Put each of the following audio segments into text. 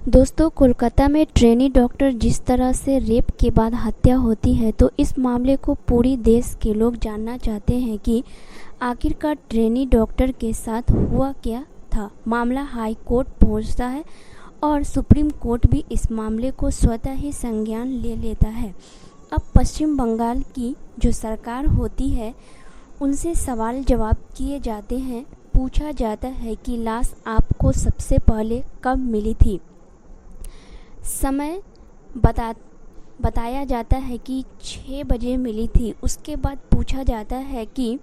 दोस्तों, कोलकाता में trainee doctor जिस तरह से रेप के बाद हत्या होती है, तो इस मामले को पूरी देश के लोग जानना चाहते हैं कि आखिरकार ट्रेनी डॉक्टर के साथ हुआ क्या था। मामला हाई कोर्ट पहुंचता है और सुप्रीम कोर्ट भी इस मामले को स्वतः ही संज्ञान ले लेता है। अब पश्चिम बंगाल की जो सरकार होती है, उनसे सवाल जवाब किए जाते हैं। पूछा जाता है कि लाश आपको सबसे पहले कब मिली थी। समय बताया जाता है कि 6 बजे मिली थी। उसके बाद पूछा जाता है कि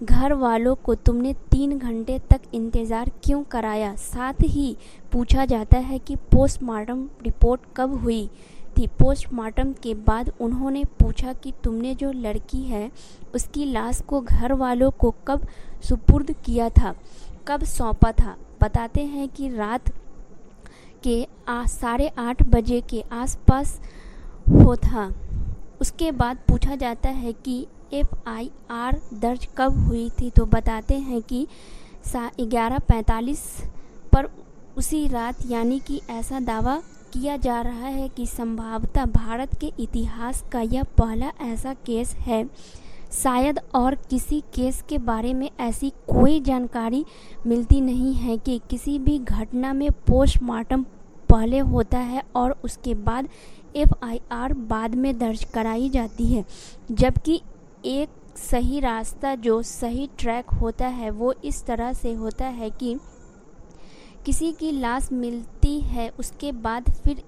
घर वालों को तुमने 3 घंटे तक इंतज़ार क्यों कराया। साथ ही पूछा जाता है कि पोस्टमार्टम रिपोर्ट कब हुई थी। पोस्टमार्टम के बाद उन्होंने पूछा कि तुमने जो लड़की है उसकी लाश को घर वालों को कब सुपुर्द किया था, कब सौंपा था। बताते हैं कि रात के 8:30 बजे के आसपास हो था। उसके बाद पूछा जाता है कि FIR दर्ज कब हुई थी, तो बताते हैं कि 11:45 पर उसी रात, यानी कि ऐसा दावा किया जा रहा है कि संभवतः भारत के इतिहास का यह पहला ऐसा केस है। शायद और किसी केस के बारे में ऐसी कोई जानकारी मिलती नहीं है कि किसी भी घटना में पोस्टमार्टम पहले होता है और उसके बाद FIR बाद में दर्ज कराई जाती है। जबकि एक सही रास्ता, जो सही ट्रैक होता है, वो इस तरह से होता है कि किसी की लाश मिलती है, उसके बाद फिर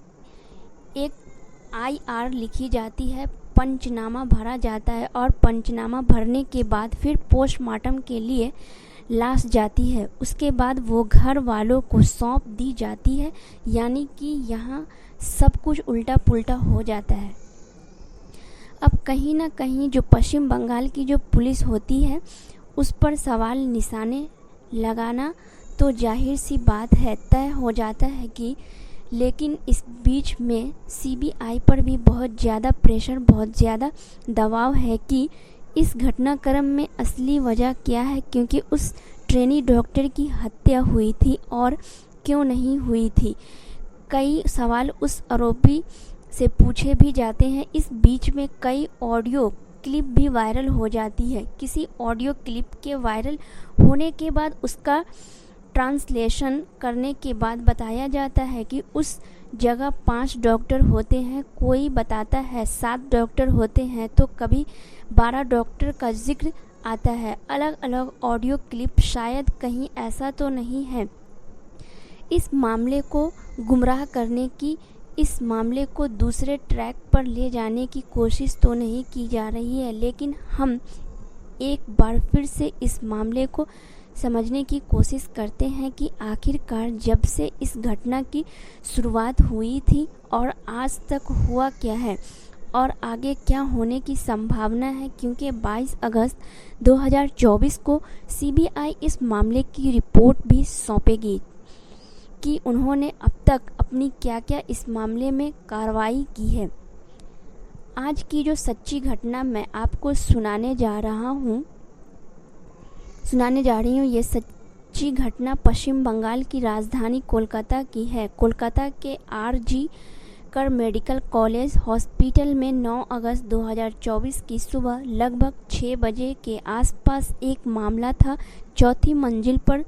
एक IR लिखी जाती है, पंचनामा भरा जाता है और पंचनामा भरने के बाद फिर पोस्टमार्टम के लिए लाश जाती है। उसके बाद वो घर वालों को सौंप दी जाती है। यानी कि यहाँ सब कुछ उल्टा पुल्टा हो जाता है। अब कहीं ना कहीं जो पश्चिम बंगाल की जो पुलिस होती है, उस पर सवाल निशाने लगाना तो जाहिर सी बात है, तय हो जाता है कि, लेकिन इस बीच में CBI पर भी बहुत ज़्यादा प्रेशर, बहुत ज़्यादा दबाव है कि इस घटनाक्रम में असली वजह क्या है, क्योंकि उस ट्रेनी डॉक्टर की हत्या हुई थी और क्यों नहीं हुई थी। कई सवाल उस आरोपी से पूछे भी जाते हैं। इस बीच में कई ऑडियो क्लिप भी वायरल हो जाती है। किसी ऑडियो क्लिप के वायरल होने के बाद उसका ट्रांसलेशन करने के बाद बताया जाता है कि उस जगह 5 डॉक्टर होते हैं, कोई बताता है 7 डॉक्टर होते हैं, तो कभी 12 डॉक्टर का जिक्र आता है। अलग अलग ऑडियो क्लिप, शायद कहीं ऐसा तो नहीं है इस मामले को गुमराह करने की, इस मामले को दूसरे ट्रैक पर ले जाने की कोशिश तो नहीं की जा रही है। लेकिन हम एक बार फिर से इस मामले को समझने की कोशिश करते हैं कि आखिरकार जब से इस घटना की शुरुआत हुई थी और आज तक हुआ क्या है और आगे क्या होने की संभावना है। क्योंकि 22 अगस्त 2024 को CBI इस मामले की रिपोर्ट भी सौंपेगी कि उन्होंने अब तक अपनी क्या क्या इस मामले में कार्रवाई की है। आज की जो सच्ची घटना मैं आपको सुनाने जा रही हूँ, ये सच्ची घटना पश्चिम बंगाल की राजधानी कोलकाता की है। कोलकाता के RG कर मेडिकल कॉलेज हॉस्पिटल में 9 अगस्त 2024 की सुबह लगभग 6 बजे के आसपास एक मामला था। 4थी मंजिल पर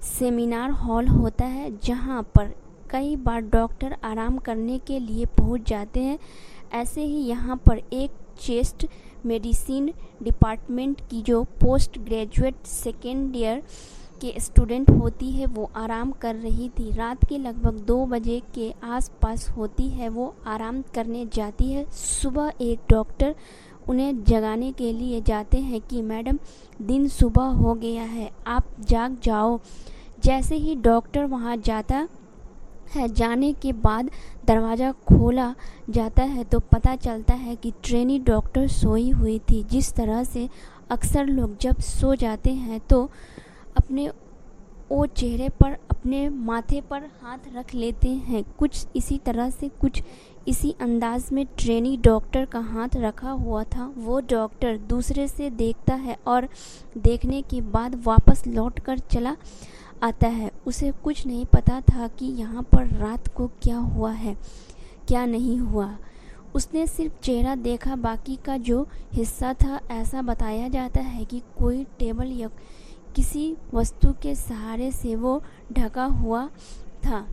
सेमिनार हॉल होता है, जहां पर कई बार डॉक्टर आराम करने के लिए पहुंच जाते हैं। ऐसे ही यहां पर एक चेस्ट मेडिसिन डिपार्टमेंट की जो पोस्ट ग्रेजुएट सेकेंड ईयर के स्टूडेंट होती है, वो आराम कर रही थी। रात के लगभग 2 बजे के आसपास होती है, वो आराम करने जाती है। सुबह एक डॉक्टर उन्हें जगाने के लिए जाते हैं कि मैडम, दिन सुबह हो गया है, आप जाग जाओ। जैसे ही डॉक्टर वहाँ जाता है, जाने के बाद दरवाज़ा खोला जाता है तो पता चलता है कि ट्रेनी डॉक्टर सोई हुई थी। जिस तरह से अक्सर लोग जब सो जाते हैं तो अपने वो चेहरे पर, अपने माथे पर हाथ रख लेते हैं, कुछ इसी तरह से, कुछ इसी अंदाज में ट्रेनी डॉक्टर का हाथ रखा हुआ था। वो डॉक्टर दूसरे से देखता है और देखने के बाद वापस लौट कर चला आता है। उसे कुछ नहीं पता था कि यहाँ पर रात को क्या हुआ है, क्या नहीं हुआ। उसने सिर्फ चेहरा देखा, बाकी का जो हिस्सा था ऐसा बताया जाता है कि कोई टेबल या किसी वस्तु के सहारे से वो ढका हुआ था,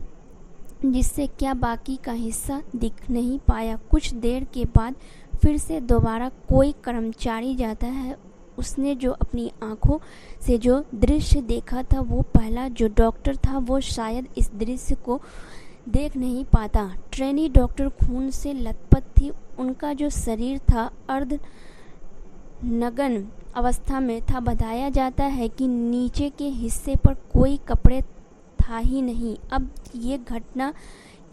जिससे क्या बाकी का हिस्सा दिख नहीं पाया। कुछ देर के बाद फिर से दोबारा कोई कर्मचारी जाता है। उसने जो अपनी आंखों से जो दृश्य देखा था, वो पहला जो डॉक्टर था वो शायद इस दृश्य को देख नहीं पाता। ट्रेनी डॉक्टर खून से लथपथ थी। उनका जो शरीर था अर्ध नग्न अवस्था में था। बताया जाता है कि नीचे के हिस्से पर कोई कपड़े था ही नहीं। अब ये घटना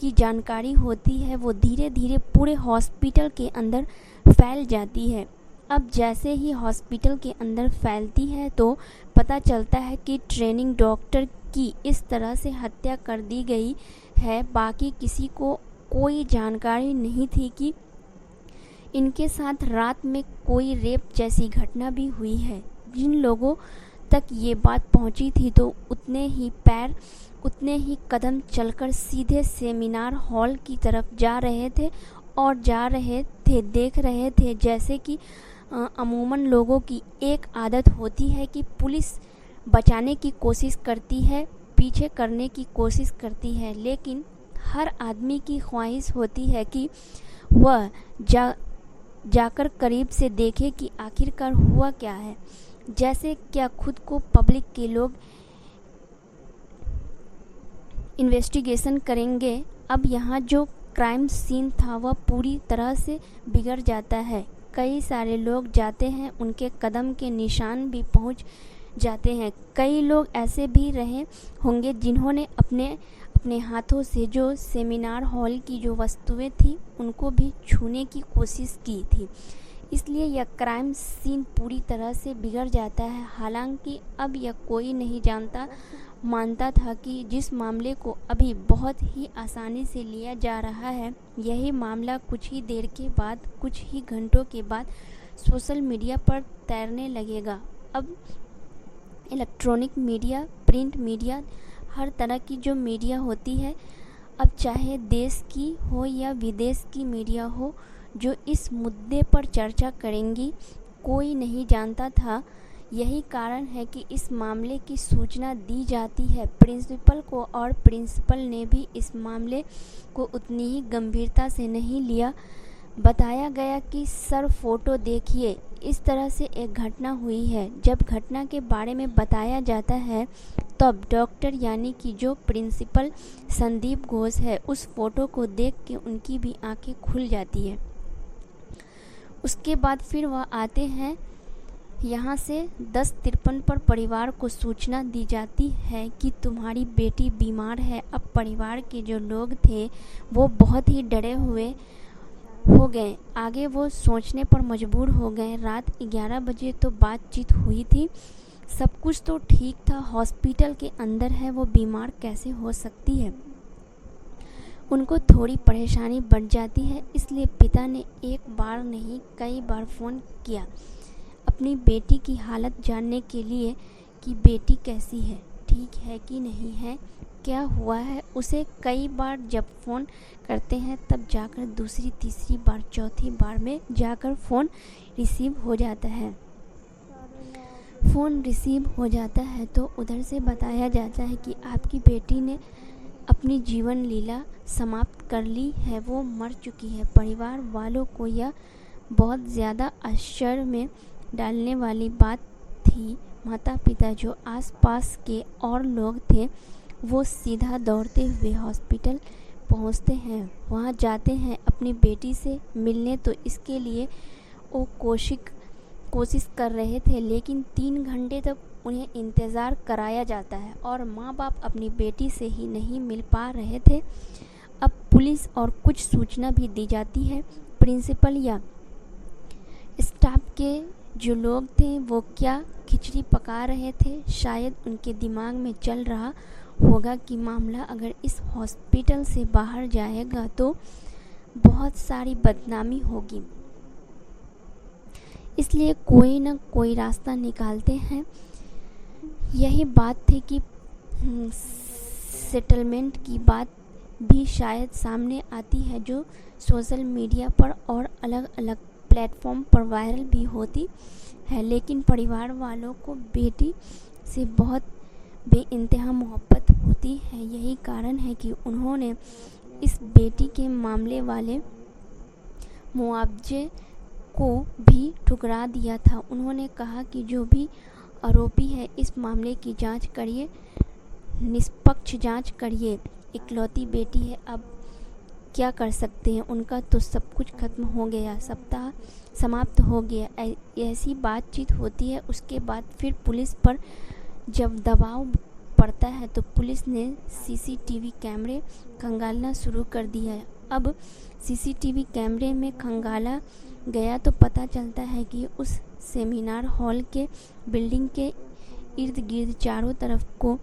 की जानकारी होती है, वो धीरे धीरे पूरे हॉस्पिटल के अंदर फैल जाती है। अब जैसे ही हॉस्पिटल के अंदर फैलती है तो पता चलता है कि ट्रेनिंग डॉक्टर की इस तरह से हत्या कर दी गई है। बाकी किसी को कोई जानकारी नहीं थी कि इनके साथ रात में कोई रेप जैसी घटना भी हुई है। जिन लोगों तक ये बात पहुंची थी तो उतने ही कदम चलकर सीधे सेमिनार हॉल की तरफ जा रहे थे। देख रहे थे जैसे कि अमूमन लोगों की एक आदत होती है कि पुलिस बचाने की कोशिश करती है, पीछे करने की कोशिश करती है, लेकिन हर आदमी की ख्वाहिश होती है कि वह जाकर करीब से देखे कि आखिरकार हुआ क्या है। जैसे क्या खुद को पब्लिक के लोग इन्वेस्टिगेशन करेंगे। अब यहाँ जो क्राइम सीन था वह पूरी तरह से बिगड़ जाता है। कई सारे लोग जाते हैं, उनके कदम के निशान भी पहुँच जाते हैं। कई लोग ऐसे भी रहे होंगे जिन्होंने अपने हाथों से जो सेमिनार हॉल की जो वस्तुएं थी उनको भी छूने की कोशिश की थी। इसलिए यह क्राइम सीन पूरी तरह से बिगड़ जाता है। हालांकि अब यह कोई नहीं मानता था कि जिस मामले को अभी बहुत ही आसानी से लिया जा रहा है, यही मामला कुछ ही देर के बाद, कुछ ही घंटों के बाद सोशल मीडिया पर तैरने लगेगा। अब इलेक्ट्रॉनिक मीडिया, प्रिंट मीडिया, हर तरह की जो मीडिया होती है, अब चाहे देश की हो या विदेश की मीडिया हो, जो इस मुद्दे पर चर्चा करेंगी। कोई नहीं जानता था। यही कारण है कि इस मामले की सूचना दी जाती है प्रिंसिपल को, और प्रिंसिपल ने भी इस मामले को उतनी ही गंभीरता से नहीं लिया। बताया गया कि सर फोटो देखिए, इस तरह से एक घटना हुई है। जब घटना के बारे में बताया जाता है तब डॉक्टर यानी कि जो प्रिंसिपल संदीप घोष है, उस फोटो को देख के उनकी भी आंखें खुल जाती है। उसके बाद फिर वह आते हैं यहाँ से 10:53 पर परिवार को सूचना दी जाती है कि तुम्हारी बेटी बीमार है। अब परिवार के जो लोग थे वो बहुत ही डरे हुए हो गए। आगे वो सोचने पर मजबूर हो गए। रात 11 बजे तो बातचीत हुई थी, सब कुछ तो ठीक था। हॉस्पिटल के अंदर है, वो बीमार कैसे हो सकती है। उनको थोड़ी परेशानी बढ़ जाती है, इसलिए पिता ने एक बार नहीं कई बार फ़ोन किया अपनी बेटी की हालत जानने के लिए कि बेटी कैसी है, ठीक है कि नहीं है, क्या हुआ है उसे। कई बार जब फ़ोन करते हैं तब जाकर दूसरी, तीसरी बार, चौथी बार में जाकर फ़ोन रिसीव हो जाता है। फ़ोन रिसीव हो जाता है तो उधर से बताया जाता है कि आपकी बेटी ने अपनी जीवन लीला समाप्त कर ली है, वो मर चुकी है। परिवार वालों को यह बहुत ज़्यादा आश्चर्य में डालने वाली बात थी। माता पिता जो आसपास के और लोग थे वो सीधा दौड़ते हुए हॉस्पिटल पहुंचते हैं। वहां जाते हैं अपनी बेटी से मिलने, तो इसके लिए वो कोशिश कर रहे थे, लेकिन 3 घंटे तक उन्हें इंतज़ार कराया जाता है और माँ बाप अपनी बेटी से ही नहीं मिल पा रहे थे। अब पुलिस और कुछ सूचना भी दी जाती है। प्रिंसिपल या स्टाफ के जो लोग थे वो क्या खिचड़ी पका रहे थे। शायद उनके दिमाग में चल रहा होगा कि मामला अगर इस हॉस्पिटल से बाहर जाएगा तो बहुत सारी बदनामी होगी, इसलिए कोई ना कोई रास्ता निकालते हैं। यही बात थी कि सेटलमेंट की बात भी शायद सामने आती है, जो सोशल मीडिया पर और अलग अलग प्लेटफॉर्म पर वायरल भी होती है। लेकिन परिवार वालों को बेटी से बहुत बेइंतहा मोहब्बत होती है। यही कारण है कि उन्होंने इस बेटी के मामले वाले मुआवजे को भी ठुकरा दिया था। उन्होंने कहा कि जो भी आरोपी है, इस मामले की जांच करिए, निष्पक्ष जांच करिए। इकलौती बेटी है, अब क्या कर सकते हैं, उनका तो सब कुछ खत्म हो गया, सप्ताह समाप्त हो गया। ऐसी बातचीत होती है। उसके बाद फिर पुलिस पर जब दबाव पड़ता है तो पुलिस ने सीसीटीवी कैमरे खंगालना शुरू कर दिया है। अब सीसीटीवी कैमरे में खंगाला गया तो पता चलता है कि उस सेमिनार हॉल के बिल्डिंग के इर्द गिर्द चारों तरफ को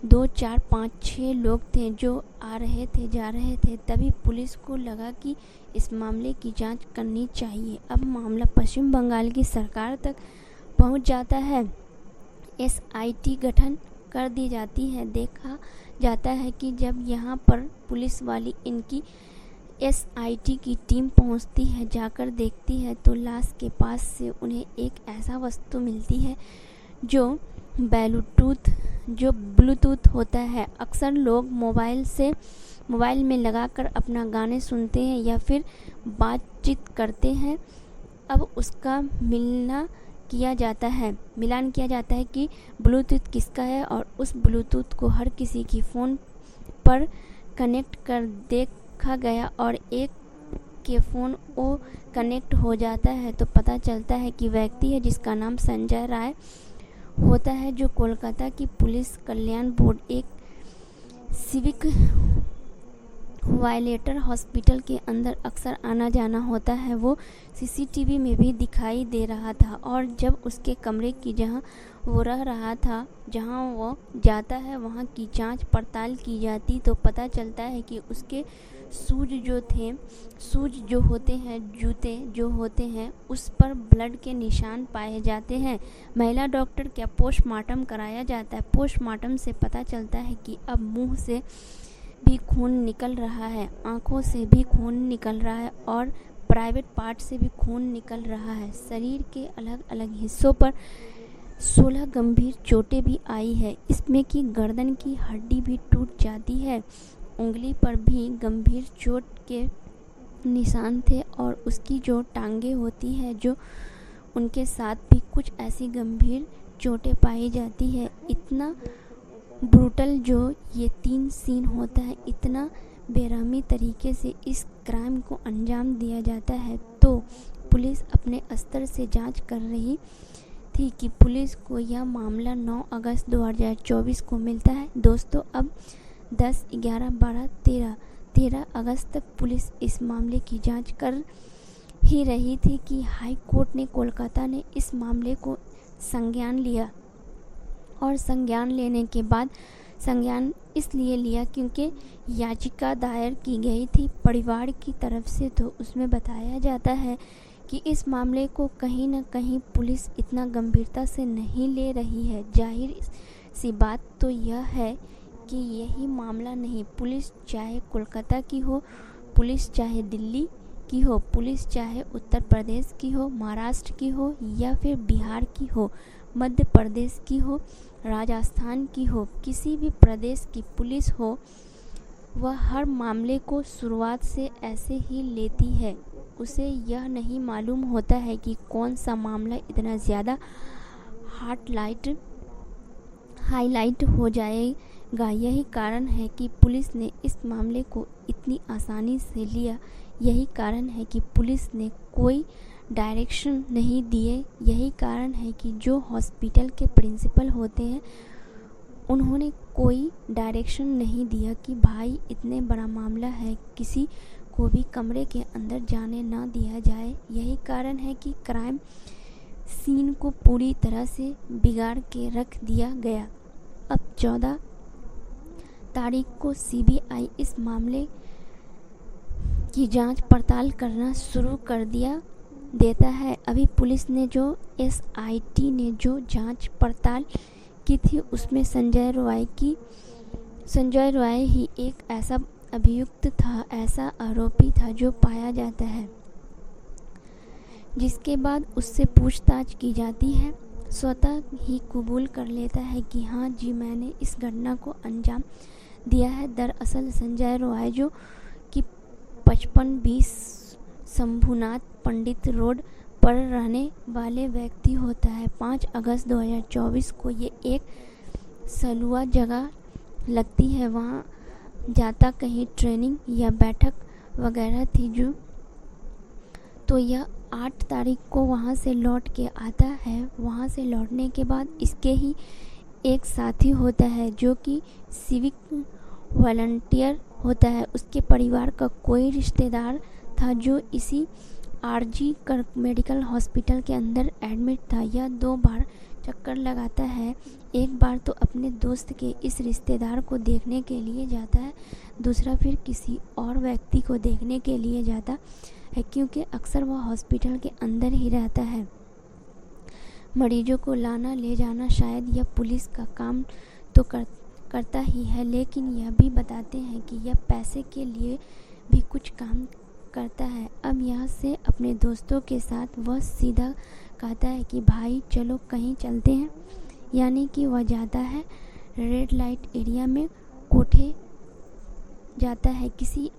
2, 4, 5, 6 लोग थे जो आ रहे थे, जा रहे थे। तभी पुलिस को लगा कि इस मामले की जांच करनी चाहिए। अब मामला पश्चिम बंगाल की सरकार तक पहुंच जाता है। एसआईटी गठन कर दी जाती है। देखा जाता है कि जब यहाँ पर पुलिस वाली इनकी एसआईटी की टीम पहुंचती है, जाकर देखती है तो लाश के पास से उन्हें एक ऐसा वस्तु मिलती है जो ब्लूटूथ होता है। अक्सर लोग मोबाइल में लगाकर अपना गाने सुनते हैं या फिर बातचीत करते हैं। अब उसका मिलान किया जाता है कि ब्लूटूथ किसका है, और उस ब्लूटूथ को हर किसी की फ़ोन पर कनेक्ट कर देखा गया और एक के फ़ोन वो कनेक्ट हो जाता है तो पता चलता है कि व्यक्ति है जिसका नाम संजय राय होता है, जो कोलकाता की पुलिस कल्याण बोर्ड एक सिविक वायलेटर हॉस्पिटल के अंदर अक्सर आना जाना होता है। वो सीसीटीवी में भी दिखाई दे रहा था और जब उसके कमरे की जहां वो रह रहा था, जहां वो जाता है, वहां की जांच पड़ताल की जाती तो पता चलता है कि उसके शूज जो होते हैं, जूते जो होते हैं, उस पर ब्लड के निशान पाए जाते हैं। महिला डॉक्टर का पोस्टमार्टम कराया जाता है। पोस्टमार्टम से पता चलता है कि अब मुंह से भी खून निकल रहा है, आंखों से भी खून निकल रहा है और प्राइवेट पार्ट से भी खून निकल रहा है। शरीर के अलग अलग हिस्सों पर 16 गंभीर चोटें भी आई है। इसमें कि गर्दन की हड्डी भी टूट जाती है। उंगली पर भी गंभीर चोट के निशान थे और उसकी जो टांगे होती है, जो उनके साथ भी कुछ ऐसी गंभीर चोटें पाई जाती है। इतना ब्रूटल जो ये 3 सीन होता है, इतना बेरहमी तरीके से इस क्राइम को अंजाम दिया जाता है। तो पुलिस अपने स्तर से जांच कर रही थी कि पुलिस को यह मामला 9 अगस्त 2024 को मिलता है। दोस्तों, अब 10, 11, 12, 13 अगस्त तक पुलिस इस मामले की जांच कर ही रही थी कि हाई कोर्ट ने कोलकाता ने इस मामले को संज्ञान लिया। और संज्ञान लेने के बाद संज्ञान इसलिए लिया क्योंकि याचिका दायर की गई थी परिवार की तरफ से। तो उसमें बताया जाता है कि इस मामले को कहीं ना कहीं पुलिस इतना गंभीरता से नहीं ले रही है। जाहिर सी बात तो यह है कि यही मामला नहीं, पुलिस चाहे कोलकाता की हो, पुलिस चाहे दिल्ली की हो, पुलिस चाहे उत्तर प्रदेश की हो, महाराष्ट्र की हो या फिर बिहार की हो, मध्य प्रदेश की हो, राजस्थान की हो, किसी भी प्रदेश की पुलिस हो, वह हर मामले को शुरुआत से ऐसे ही लेती है। उसे यह नहीं मालूम होता है कि कौन सा मामला इतना ज़्यादा हाईलाइट हो जाएगा। यही कारण है कि पुलिस ने इस मामले को इतनी आसानी से लिया। यही कारण है कि पुलिस ने कोई डायरेक्शन नहीं दिए। यही कारण है कि जो हॉस्पिटल के प्रिंसिपल होते हैं, उन्होंने कोई डायरेक्शन नहीं दिया कि भाई इतने बड़ा मामला है, किसी को भी कमरे के अंदर जाने ना दिया जाए। यही कारण है कि क्राइम सीन को पूरी तरह से बिगाड़ के रख दिया गया। अब 14 तारीख को सीबीआई इस मामले की जांच पड़ताल करना शुरू कर देता है। अभी पुलिस ने जो एसआईटी ने जो जांच पड़ताल की थी उसमें संजय रॉय ही एक ऐसा अभियुक्त था, ऐसा आरोपी था जो पाया जाता है, जिसके बाद उससे पूछताछ की जाती है। स्वतः ही कबूल कर लेता है कि हाँ जी मैंने इस घटना को अंजाम दिया है। दरअसल संजय रॉय जो कि 5520 शंभुनाथ पंडित रोड पर रहने वाले व्यक्ति होता है। 5 अगस्त 2024 को ये एक सलुआ जगह लगती है, वहाँ जाता कहीं ट्रेनिंग या बैठक वगैरह थी तो यह 8 तारीख को वहाँ से लौट के आता है। वहाँ से लौटने के बाद इसके ही एक साथी होता है जो कि सिविक वॉलंटियर होता है। उसके परिवार का कोई रिश्तेदार था जो इसी आरजी कर्क मेडिकल हॉस्पिटल के अंदर एडमिट था। यह 2 बार चक्कर लगाता है। एक बार तो अपने दोस्त के इस रिश्तेदार को देखने के लिए जाता है, दूसरा फिर किसी और व्यक्ति को देखने के लिए जाता है, क्योंकि अक्सर वह हॉस्पिटल के अंदर ही रहता है। मरीजों को लाना ले जाना शायद यह पुलिस का काम तो करता ही है, लेकिन यह भी बताते हैं कि यह पैसे के लिए भी कुछ काम करता है। अब यहाँ से अपने दोस्तों के साथ वह सीधा कहता है कि भाई चलो कहीं चलते हैं, यानी कि वह जाता है रेड लाइट एरिया में, कोठे जाता है किसी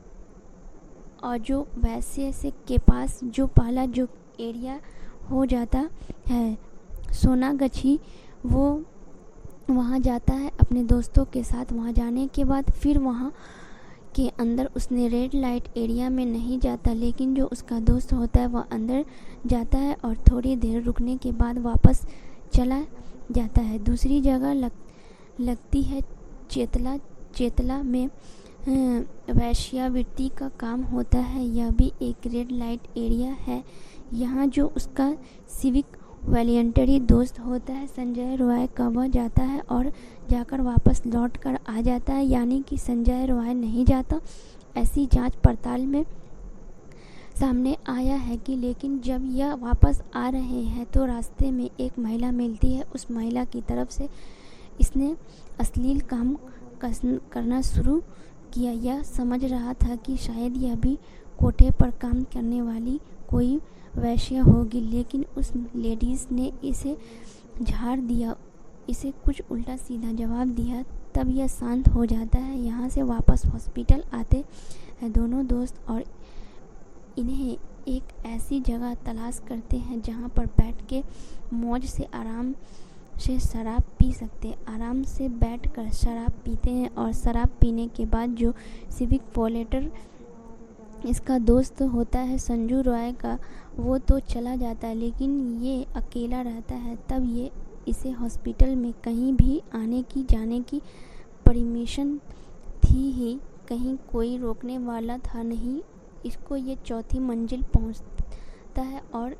और जो वैसे से के पास जो पहला जो एरिया हो जाता है सोनागछी, वो वहाँ जाता है अपने दोस्तों के साथ। वहाँ जाने के बाद फिर वहाँ के अंदर उसने रेड लाइट एरिया में नहीं जाता, लेकिन जो उसका दोस्त होता है वह अंदर जाता है और थोड़ी देर रुकने के बाद वापस चला जाता है। दूसरी जगह लगती है चेतला में वैश्यावृत्ति का काम होता है। यह भी एक रेड लाइट एरिया है। यहाँ जो उसका सिविक वॉलंटियर दोस्त होता है संजय रॉय का, वह जाता है और जाकर वापस लौट कर आ जाता है, यानी कि संजय रॉय नहीं जाता। ऐसी जांच पड़ताल में सामने आया है कि लेकिन जब यह वापस आ रहे हैं तो रास्ते में एक महिला मिलती है। उस महिला की तरफ से इसने अश्लील काम करना शुरू किया। यह समझ रहा था कि शायद यह भी कोठे पर काम करने वाली कोई वैश्य होगी, लेकिन उस लेडीज़ ने इसे झाड़ दिया, इसे कुछ उल्टा सीधा जवाब दिया। तब यह शांत हो जाता है। यहाँ से वापस हॉस्पिटल आते हैं दोनों दोस्त और इन्हें एक ऐसी जगह तलाश करते हैं जहाँ पर बैठ के मौज से आराम से शराब पी सकते। आराम से बैठकर शराब पीते हैं और शराब पीने के बाद जो सिविक वॉलंटियर इसका दोस्त होता है संजू रॉय का, वो तो चला जाता है, लेकिन ये अकेला रहता है। तब ये इसे हॉस्पिटल में कहीं भी आने की जाने की परमिशन थी ही, कहीं कोई रोकने वाला था नहीं। इसको ये 4थी मंजिल पहुंचता है और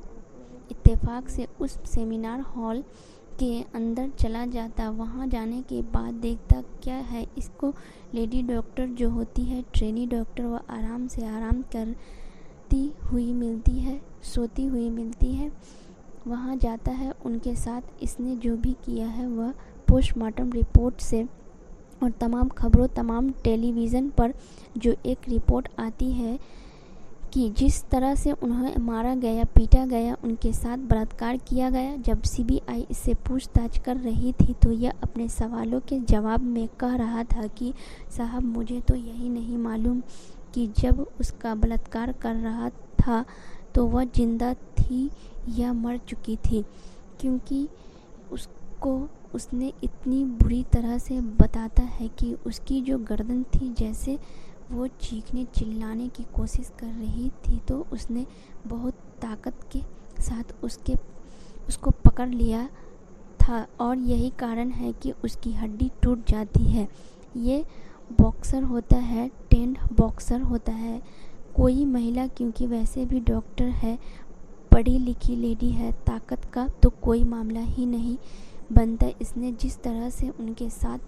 इत्तेफाक से उस सेमिनार हॉल के अंदर चला जाता। वहां जाने के बाद देखता क्या है, इसको लेडी डॉक्टर जो होती है ट्रेनी डॉक्टर, वह आराम से आराम करती हुई मिलती है, सोती हुई मिलती है। वहां जाता है, उनके साथ इसने जो भी किया है वह पोस्टमार्टम रिपोर्ट से और तमाम खबरों, तमाम टेलीविज़न पर जो एक रिपोर्ट आती है कि जिस तरह से उन्हें मारा गया, पीटा गया, उनके साथ बलात्कार किया गया। जब सीबीआई इससे पूछताछ कर रही थी तो यह अपने सवालों के जवाब में कह रहा था कि साहब मुझे तो यही नहीं मालूम कि जब उसका बलात्कार कर रहा था तो वह जिंदा थी या मर चुकी थी, क्योंकि उसने इतनी बुरी तरह से बताता है कि उसकी जो गर्दन थी, जैसे वो चीखने चिल्लाने की कोशिश कर रही थी, तो उसने बहुत ताकत के साथ उसको पकड़ लिया था और यही कारण है कि उसकी हड्डी टूट जाती है। ये बॉक्सर होता है, ट्रेंड बॉक्सर होता है। कोई महिला, क्योंकि वैसे भी डॉक्टर है, पढ़ी लिखी लेडी है, ताकत का तो कोई मामला ही नहीं बनता। इसने जिस तरह से उनके साथ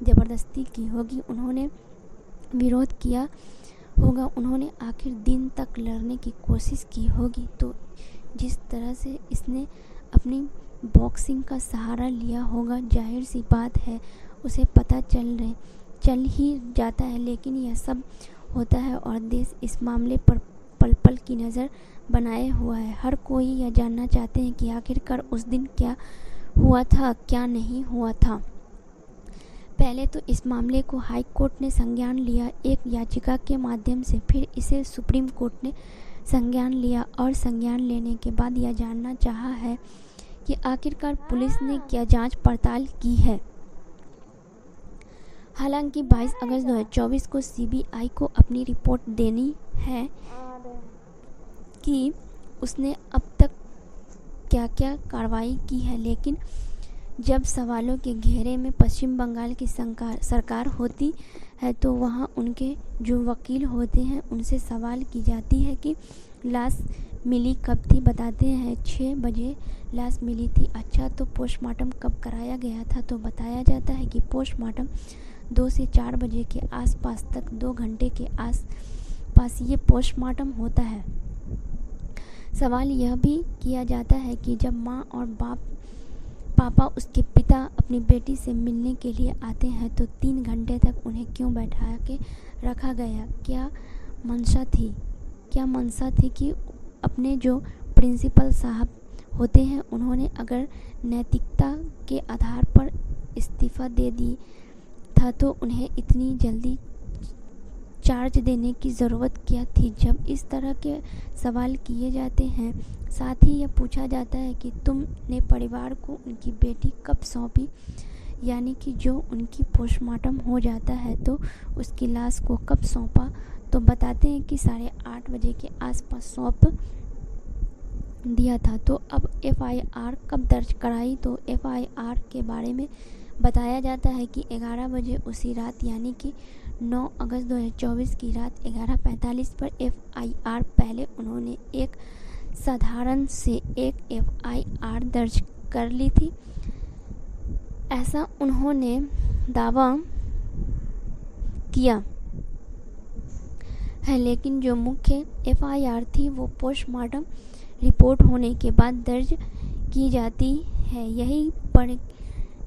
ज़बरदस्ती की होगी, उन्होंने विरोध किया होगा, उन्होंने आखिर दिन तक लड़ने की कोशिश की होगी, तो जिस तरह से इसने अपनी बॉक्सिंग का सहारा लिया होगा। जाहिर सी बात है उसे पता चल ही जाता है, लेकिन यह सब होता है और देश इस मामले पर पल पल की नज़र बनाए हुआ है। हर कोई यह जानना चाहते हैं कि आखिरकार उस दिन क्या हुआ था, क्या नहीं हुआ था। पहले तो इस मामले को हाई कोर्ट ने संज्ञान लिया एक याचिका के माध्यम से, फिर इसे सुप्रीम कोर्ट ने संज्ञान लिया और संज्ञान लेने के बाद यह जानना चाहा है कि आखिरकार पुलिस ने क्या जांच पड़ताल की है। हालांकि 22 अगस्त 2024 को सीबीआई को अपनी रिपोर्ट देनी है कि उसने अब तक क्या क्या कार्रवाई की है, लेकिन जब सवालों के घेरे में पश्चिम बंगाल की सरकार होती है तो वहाँ उनके जो वकील होते हैं उनसे सवाल की जाती है कि लाश मिली कब थी। बताते हैं 6 बजे लाश मिली थी। अच्छा, तो पोस्टमार्टम कब कराया गया था? तो बताया जाता है कि पोस्टमार्टम 2 से 4 बजे के आसपास तक 2 घंटे के आसपास ये पोस्टमार्टम होता है। सवाल यह भी किया जाता है कि जब माँ और पापा उसके पिता अपनी बेटी से मिलने के लिए आते हैं तो 3 घंटे तक उन्हें क्यों बैठा के रखा गया? क्या मंशा थी कि अपने जो प्रिंसिपल साहब होते हैं उन्होंने अगर नैतिकता के आधार पर इस्तीफ़ा दे दी था तो उन्हें इतनी जल्दी चार्ज देने की ज़रूरत क्या थी? जब इस तरह के सवाल किए जाते हैं, साथ ही यह पूछा जाता है कि तुमने परिवार को उनकी बेटी कब सौंपी, यानी कि जो उनकी पोस्टमार्टम हो जाता है तो उसकी लाश को कब सौंपा? तो बताते हैं कि 8:30 बजे के आसपास सौंप दिया था। तो अब एफआईआर कब दर्ज कराई? तो एफआईआर के बारे में बताया जाता है कि 11 बजे उसी रात, यानी कि 9 अगस्त 2024 की रात 11:45 पर एफआईआर पहले उन्होंने एक साधारण से एक एफआईआर दर्ज कर ली थी, ऐसा उन्होंने दावा किया है। लेकिन जो मुख्य एफआईआर थी वो पोस्टमार्टम रिपोर्ट होने के बाद दर्ज की जाती है। यही पर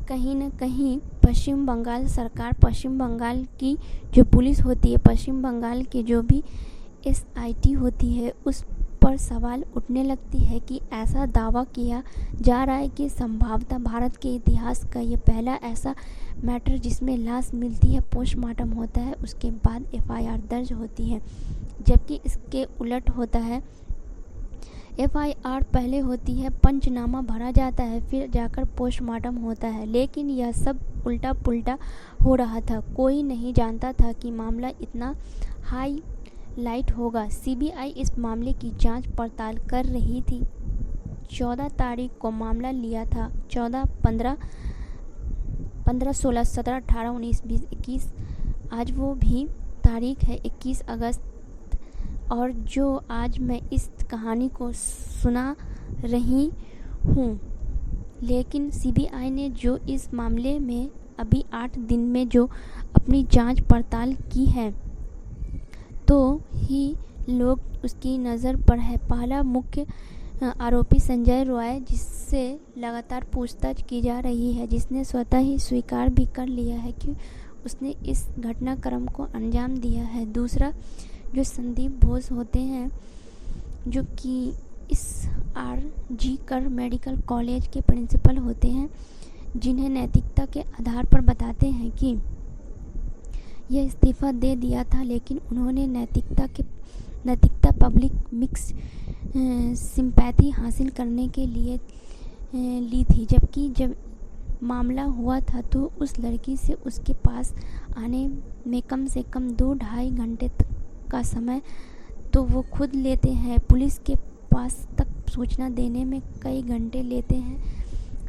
कहीं न कहीं पश्चिम बंगाल सरकार, पश्चिम बंगाल की जो पुलिस होती है, पश्चिम बंगाल की जो भी एसआईटी होती है, उस पर सवाल उठने लगती है कि ऐसा दावा किया जा रहा है कि संभवतः भारत के इतिहास का ये पहला ऐसा मैटर जिसमें लाश मिलती है, पोस्टमार्टम होता है, उसके बाद एफआईआर दर्ज होती है, जबकि इसके उलट होता है। एफआईआर पहले होती है, पंचनामा भरा जाता है, फिर जाकर पोस्टमार्टम होता है। लेकिन यह सब उल्टा पुल्टा हो रहा था। कोई नहीं जानता था कि मामला इतना हाईलाइट होगा। सीबीआई इस मामले की जांच पड़ताल कर रही थी। 14 तारीख को मामला लिया था। 14, 15, 16, 17, 18, 19, 20, 21, आज वो भी तारीख है 21 अगस्त। और जो आज मैं इस कहानी को सुना रही हूँ, लेकिन सीबीआई ने जो इस मामले में अभी 8 दिन में जो अपनी जांच पड़ताल की है, तो ही लोग उसकी नज़र पर है। पहला मुख्य आरोपी संजय रॉय, जिससे लगातार पूछताछ की जा रही है, जिसने स्वतः ही स्वीकार भी कर लिया है कि उसने इस घटनाक्रम को अंजाम दिया है। दूसरा जो संदीप घोष होते हैं, जो कि इस आरजी कर मेडिकल कॉलेज के प्रिंसिपल होते हैं, जिन्हें नैतिकता के आधार पर बताते हैं कि यह इस्तीफ़ा दे दिया था, लेकिन उन्होंने नैतिकता पब्लिक मिक्स सिंपैथी हासिल करने के लिए ली थी। जबकि जब मामला हुआ था तो उस लड़की से उसके पास आने में कम से कम 2-2.5 घंटे तक का समय तो वो खुद लेते हैं। पुलिस के पास तक सूचना देने में कई घंटे लेते हैं।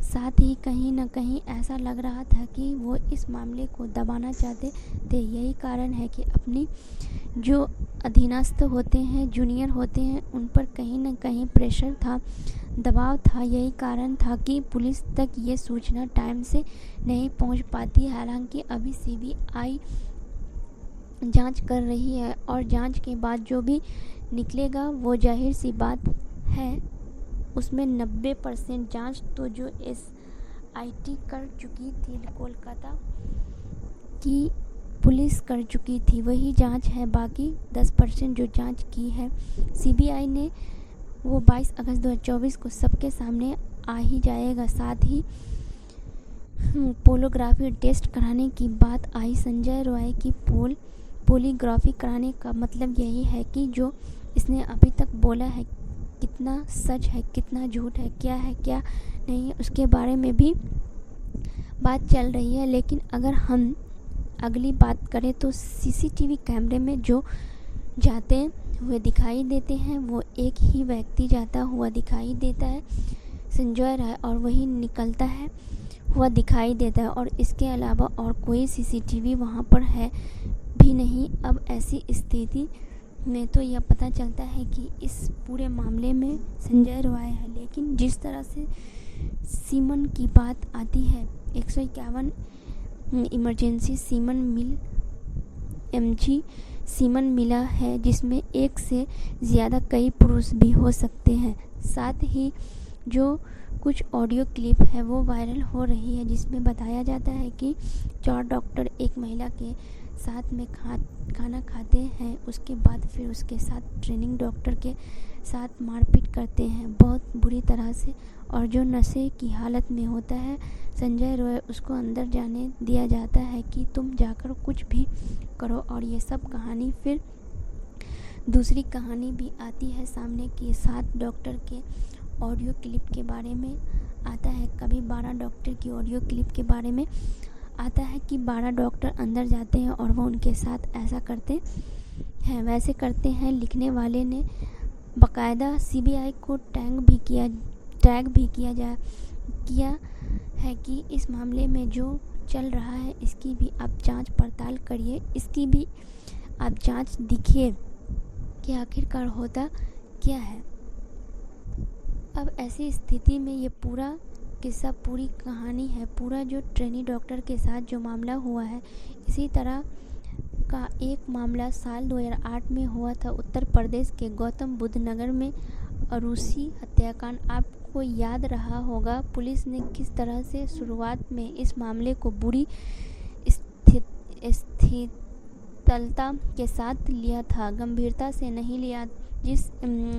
साथ ही कहीं न कहीं ऐसा लग रहा था कि वो इस मामले को दबाना चाहते थे। यही कारण है कि अपनी जो अधीनस्थ होते हैं, जूनियर होते हैं, उन पर कहीं न कहीं प्रेशर था, दबाव था। यही कारण था कि पुलिस तक ये सूचना टाइम से नहीं पहुंच पाती। हालांकि अभी सीबीआई जांच कर रही है और जांच के बाद जो भी निकलेगा वो जाहिर सी बात है उसमें 90% जांच तो जो SIT कर चुकी थी, कोलकाता की पुलिस कर चुकी थी, वही जांच है। बाकी 10% जो जांच की है CBI ने, वो 22 अगस्त 2024 को सबके सामने आ ही जाएगा। साथ ही पोलोग्राफी टेस्ट कराने की बात आई। संजय रॉय की पोलीग्राफी कराने का मतलब यही है कि जो इसने अभी तक बोला है कितना सच है, कितना झूठ है क्या नहीं, उसके बारे में भी बात चल रही है। लेकिन अगर हम अगली बात करें तो CCTV कैमरे में जो जाते हुए दिखाई देते हैं वो एक ही व्यक्ति जाता हुआ दिखाई देता है, संजय राय, और वही निकलता है हुआ दिखाई देता है, और इसके अलावा और कोई CCTV वहाँ पर है भी नहीं। अब ऐसी स्थिति में तो यह पता चलता है कि इस पूरे मामले में संजय रॉय है। लेकिन जिस तरह से सीमन की बात आती है, 151 इमरजेंसी सीमन मिल MG सीमन मिला है, जिसमें एक से ज़्यादा कई पुरुष भी हो सकते हैं। साथ ही जो कुछ ऑडियो क्लिप है वो वायरल हो रही है, जिसमें बताया जाता है कि 4 डॉक्टर एक महिला के साथ में खाना खाते हैं, उसके बाद फिर उसके साथ ट्रेनिंग डॉक्टर के साथ मारपीट करते हैं बहुत बुरी तरह से, और जो नशे की हालत में होता है संजय रॉय, उसको अंदर जाने दिया जाता है कि तुम जाकर कुछ भी करो। और ये सब कहानी, फिर दूसरी कहानी भी आती है सामने कि 7 डॉक्टर के ऑडियो क्लिप के बारे में आता है। कभी 12 डॉक्टर की ऑडियो क्लिप के बारे में आता है कि 12 डॉक्टर अंदर जाते हैं और वो उनके साथ ऐसा करते हैं, वैसे करते हैं। लिखने वाले ने बाकायदा CBI को टैग भी किया है कि इस मामले में जो चल रहा है इसकी भी आप जांच पड़ताल करिए, इसकी भी आप जांच दिखिए कि आखिरकार होता क्या है। अब ऐसी स्थिति में ये पूरा किस्सा, पूरी कहानी है, पूरा जो ट्रेनी डॉक्टर के साथ जो मामला हुआ है, इसी तरह का एक मामला साल 2008 में हुआ था उत्तर प्रदेश के गौतम बुद्ध नगर में, अरूसी हत्याकांड। आपको याद रहा होगा पुलिस ने किस तरह से शुरुआत में इस मामले को बुरी स्थिरता के साथ लिया था, गंभीरता से नहीं लिया। जिस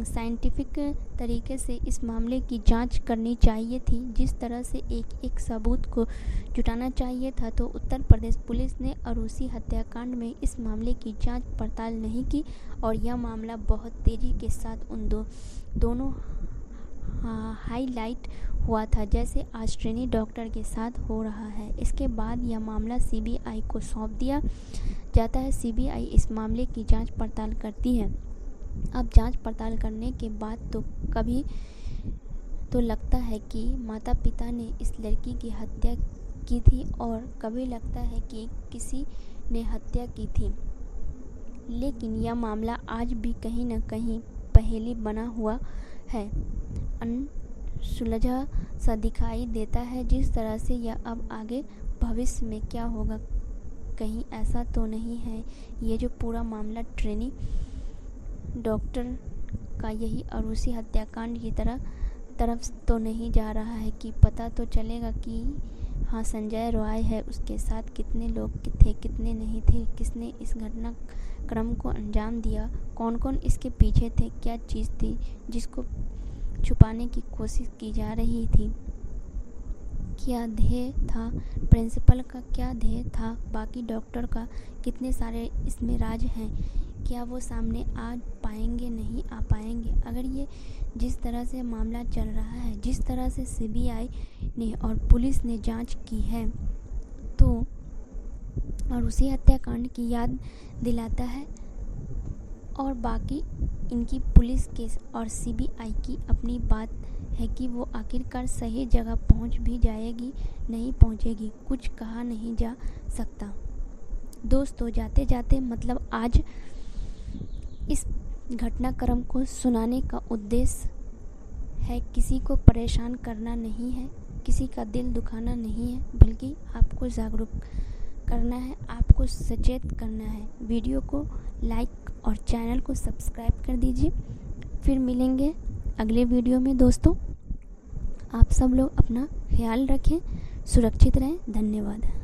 साइंटिफिक तरीके से इस मामले की जांच करनी चाहिए थी, जिस तरह से एक सबूत को जुटाना चाहिए था, तो उत्तर प्रदेश पुलिस ने अरूसी हत्याकांड में इस मामले की जांच पड़ताल नहीं की, और यह मामला बहुत तेज़ी के साथ उन दोनों हाईलाइट हुआ था, जैसे आज ट्रेनी डॉक्टर के साथ हो रहा है। इसके बाद यह मामला CBI को सौंप दिया जाता है। CBI इस मामले की जांच पड़ताल करती है। अब जांच पड़ताल करने के बाद तो कभी तो लगता है कि माता पिता ने इस लड़की की हत्या की थी, और कभी लगता है कि किसी ने हत्या की थी। लेकिन यह मामला आज भी कहीं न कहीं पहेली बना हुआ है, अनसुलझा सा दिखाई देता है। जिस तरह से यह अब आगे भविष्य में क्या होगा, कहीं ऐसा तो नहीं है ये जो पूरा मामला ट्रेनी डॉक्टर का यही अरूसी हत्याकांड की तरफ तो नहीं जा रहा है कि पता तो चलेगा कि हाँ संजय रॉय है, उसके साथ कितने लोग थे कितने नहीं थे, किसने इस घटनाक्रम को अंजाम दिया, कौन कौन इसके पीछे थे, क्या चीज़ थी जिसको छुपाने की कोशिश की जा रही थी, क्या ध्येय था प्रिंसिपल का, क्या ध्येय था बाकी डॉक्टर का, कितने सारे इसमें राज हैं, क्या वो सामने आ पाएंगे नहीं आ पाएंगे। अगर ये जिस तरह से मामला चल रहा है, जिस तरह से CBI ने और पुलिस ने जांच की है, तो और उसी हत्याकांड की याद दिलाता है। और बाकी इनकी पुलिस केस और CBI की अपनी बात है कि वो आखिरकार सही जगह पहुंच भी जाएगी नहीं पहुंचेगी, कुछ कहा नहीं जा सकता। दोस्तों जाते जाते मतलब आज इस घटनाक्रम को सुनाने का उद्देश्य है किसी को परेशान करना नहीं है, किसी का दिल दुखाना नहीं है, बल्कि आपको जागरूक करना है, आपको सचेत करना है। वीडियो को लाइक और चैनल को सब्सक्राइब कर दीजिए। फिर मिलेंगे अगले वीडियो में दोस्तों। आप सब लोग अपना ख्याल रखें, सुरक्षित रहें। धन्यवाद।